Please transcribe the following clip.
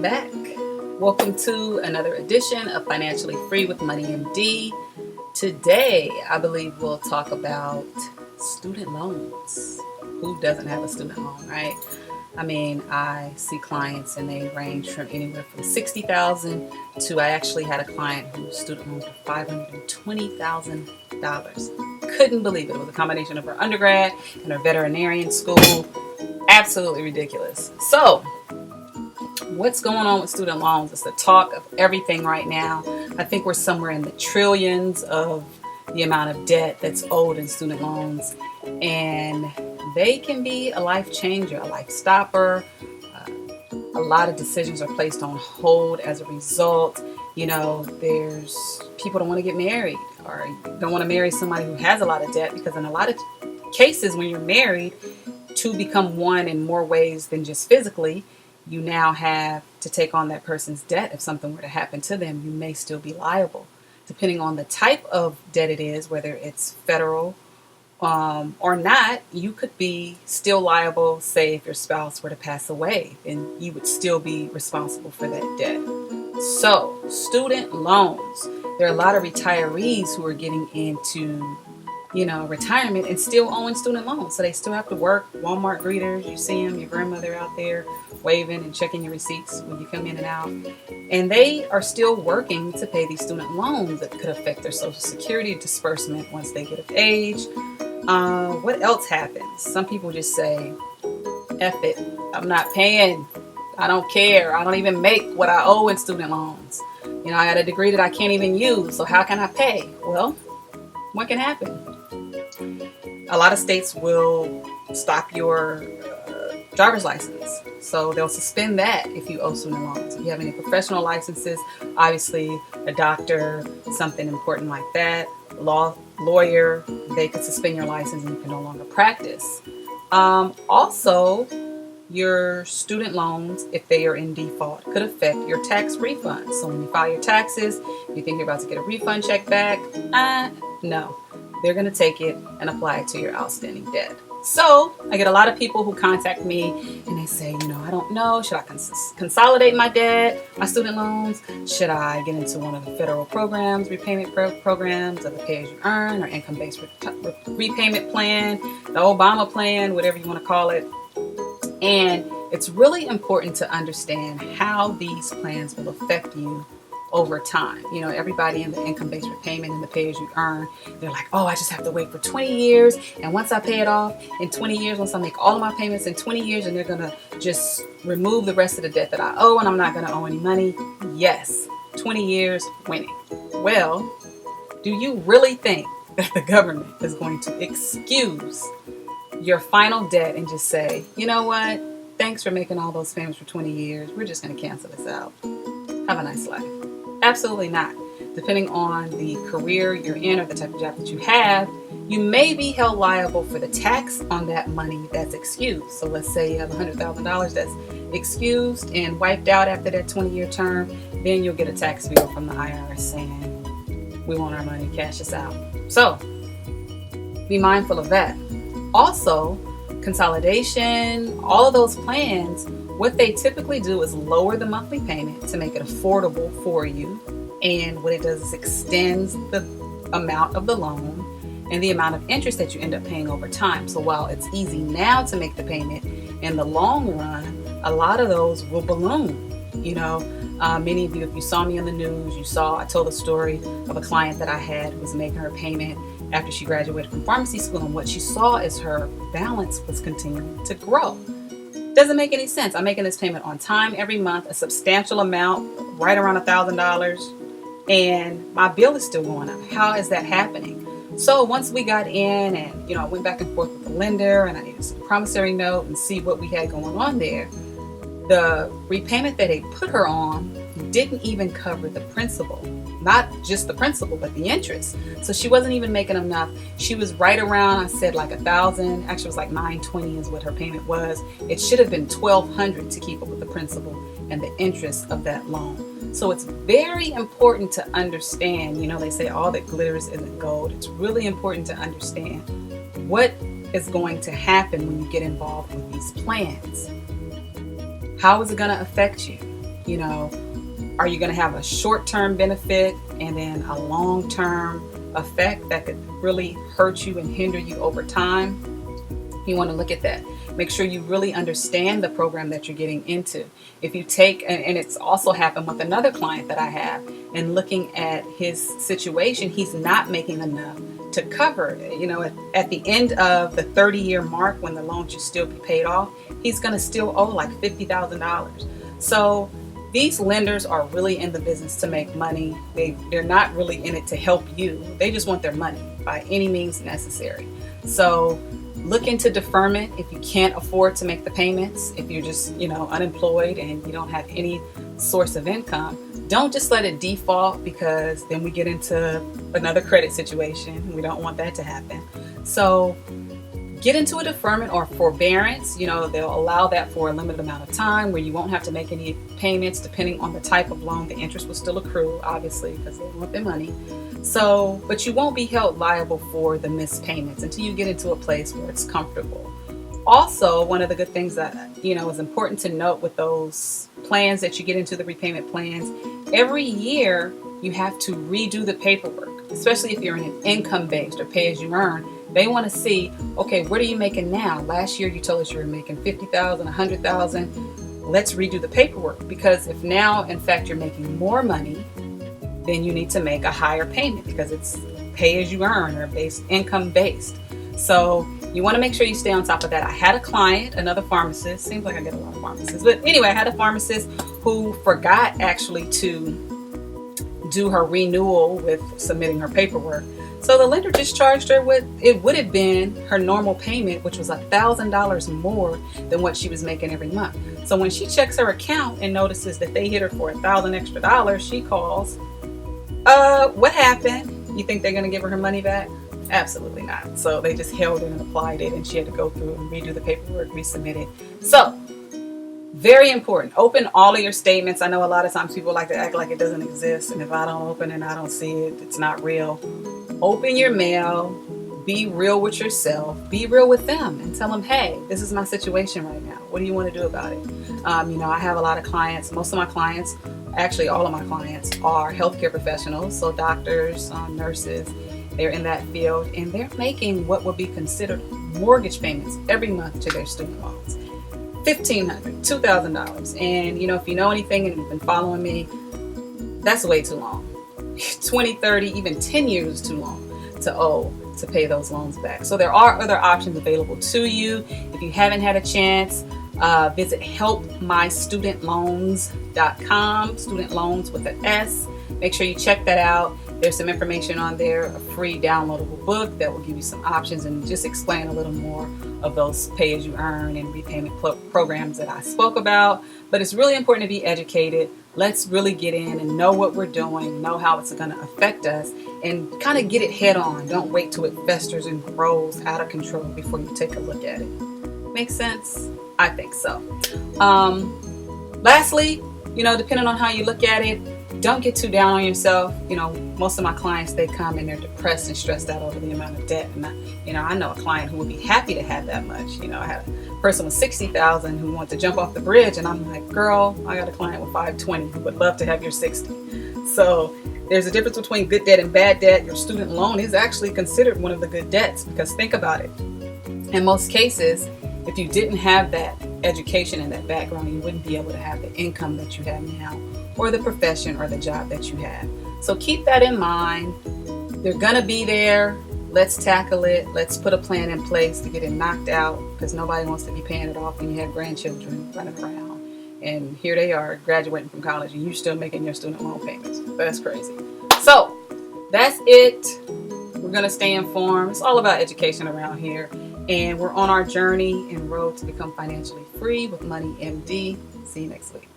Welcome back. Welcome to another edition of Financially Free with Money MD. Today, I believe we'll talk about student loans. Who doesn't have a student loan, right? I mean, I see clients and they range from anywhere from $60,000 to I actually had a client whose student loans were $520,000. Couldn't believe it. It was a combination of her undergrad and her veterinarian school. Absolutely ridiculous. So, what's going on with student loans? It's the talk of everything right now. I think we're somewhere in the trillions of the amount of debt that's owed in student loans. And they can be a life changer, a life stopper. A lot of decisions are placed on hold as a result. You know, there's people don't want to get married or don't want to marry somebody who has a lot of debt, because in a lot of cases when you're married, to become one in more ways than just physically, you now have to take on that person's debt. If something were to happen to them, you may still be liable. Depending on the type of debt it is, whether it's federal or not, you could be still liable. Say if your spouse were to pass away, then you would still be responsible for that debt. So, student loans. There are a lot of retirees who are getting into retirement and still owing student loans. So they still have to work. Walmart greeters, you see them, your grandmother out there waving and checking your receipts when you come in and out. And they are still working to pay these student loans that could affect their Social Security disbursement once they get of age. What else happens? Some people just say, F it, I'm not paying. I don't care. I don't even make what I owe in student loans. I got a degree that I can't even use, so how can I pay? Well, what can happen? A lot of states will stop your driver's license. So they'll suspend that if you owe student loans. If you have any professional licenses, obviously a doctor, something important like that, lawyer, they could suspend your license and you can no longer practice. Also, your student loans, if they are in default, could affect your tax refunds. So when you file your taxes, you think you're about to get a refund check back. No. They're going to take it and apply it to your outstanding debt. So I get a lot of people who contact me and they say, I don't know. Should I consolidate my debt, my student loans? Should I get into one of the federal programs, repayment programs, or the pay-as-you-earn or income-based repayment plan, the Obama plan, whatever you want to call it? And it's really important to understand how these plans will affect you over time. Everybody in the income-based repayment and the pay-as-you-earn, they're like, oh, I just have to wait for 20 years. And once I pay it off in 20 years, once I make all of my payments in 20 years, and they're going to just remove the rest of the debt that I owe and I'm not going to owe any money. Yes, 20 years winning. Well, do you really think that the government is going to excuse your final debt and just say, you know what? Thanks for making all those payments for 20 years. We're just going to cancel this out. Have a nice life. Absolutely not. Depending on the career you're in or the type of job that you have, you may be held liable for the tax on that money that's excused. So let's say you have $100,000 that's excused and wiped out after that 20-year term, then you'll get a tax bill from the IRS saying, we want our money, cash us out. So be mindful of that. Also, consolidation, all of those plans, what they typically do is lower the monthly payment to make it affordable for you. And what it does is extends the amount of the loan and the amount of interest that you end up paying over time. So while it's easy now to make the payment, in the long run, a lot of those will balloon. Many of you, if you saw me on the news, I told a story of a client that I had who was making her payment after she graduated from pharmacy school. And what she saw is her balance was continuing to grow. Doesn't make any sense. I'm making this payment on time every month, a substantial amount, right around $1,000, and my bill is still going up. How is that happening? So once we got in and, I went back and forth with the lender and I needed some promissory note and see what we had going on there, the repayment that they put her on didn't even cover the principal. Not just the principal, but the interest. So she wasn't even making enough. She was right around, I said like $1,000. Actually, it was like $920 is what her payment was. It should have been $1,200 to keep up with the principal and the interest of that loan. So it's very important to understand, they say all that glitters isn't gold. It's really important to understand what is going to happen when you get involved with these plans. How is it going to affect you? You know, are you going to have a short-term benefit and then a long-term effect that could really hurt you and hinder you over time? You want to look at that. Make sure you really understand the program that you're getting into. If you take, and it's also happened with another client that I have, and looking at his situation, he's not making enough to cover it. You know, at the end of the 30-year mark, when the loan should still be paid off, he's going to still owe like $50,000. So these lenders are really in the business to make money. They're not really in it to help you. They just want their money by any means necessary. So look into deferment if you can't afford to make the payments. If you're just, unemployed and you don't have any source of income, don't just let it default, because then we get into another credit situation. We don't want that to happen. So get into a deferment or forbearance. They'll allow that for a limited amount of time where you won't have to make any payments. Depending on the type of loan, the interest will still accrue, obviously, because they want their money. So, but you won't be held liable for the missed payments until you get into a place where it's comfortable. Also, one of the good things that, is important to note with those plans that you get into, the repayment plans, every year you have to redo the paperwork, especially if you're in an income-based or pay-as-you-earn. They want to see, okay, what are you making now? Last year you told us you were making $50,000, $100,000. Let's redo the paperwork, because if now, in fact, you're making more money, then you need to make a higher payment because it's pay-as-you-earn or income-based. So you want to make sure you stay on top of that. I had a client, another pharmacist. Seems like I get a lot of pharmacists. But anyway, I had a pharmacist who forgot actually to do her renewal with submitting her paperwork. So the lender just charged her with, it would have been her normal payment, which was $1,000 more than what she was making every month. So when she checks her account and notices that they hit her for $1,000 extra, she calls, what happened? You think they're going to give her money back? Absolutely not. So they just held it and applied it, and she had to go through and redo the paperwork, resubmit it. So very important. Open all of your statements. I know a lot of times people like to act like it doesn't exist, and if I don't open it, I don't see it. It's not real. Open your mail. Be real with yourself. Be real with them and tell them, hey, this is my situation right now. What do you want to do about it? I have a lot of clients. Most of my clients, actually all of my clients, are healthcare professionals. So doctors, nurses, they're in that field, and they're making what would be considered mortgage payments every month to their student loans. $1,500, $2,000. And if you know anything and you've been following me, that's way too long. 20, 30, even 10 years is too long to owe to pay those loans back. So there are other options available to you. If you haven't had a chance, visit helpmystudentloans.com, student loans with an S. Make sure you check that out. There's some information on there, a free downloadable book that will give you some options and just explain a little more of those pay-as-you-earn and repayment programs that I spoke about. But it's really important to be educated. Let's really get in and know what we're doing, know how it's going to affect us, and kind of get it head on. Don't wait till it festers and grows out of control before you take a look at it. Make sense? I think so. Lastly, depending on how you look at it, don't get too down on yourself. Most of my clients, they come and they're depressed and stressed out over the amount of debt. And I know a client who would be happy to have that much. I had a person with $60,000 who wanted to jump off the bridge, and I'm like, girl, I got a client with $520 who would love to have your $60. So there's a difference between good debt and bad debt. Your student loan is actually considered one of the good debts, because think about it. In most cases, if you didn't have that education and that background, you wouldn't be able to have the income that you have now, or the profession or the job that you have. So keep that in mind. They're gonna be there. Let's tackle it. Let's put a plan in place to get it knocked out, because nobody wants to be paying it off when you have grandchildren running around. And here they are graduating from college and you're still making your student loan payments. That's crazy. So that's it. We're gonna stay informed. It's all about education around here. And we're on our journey and road to become financially free with Money MD. See you next week.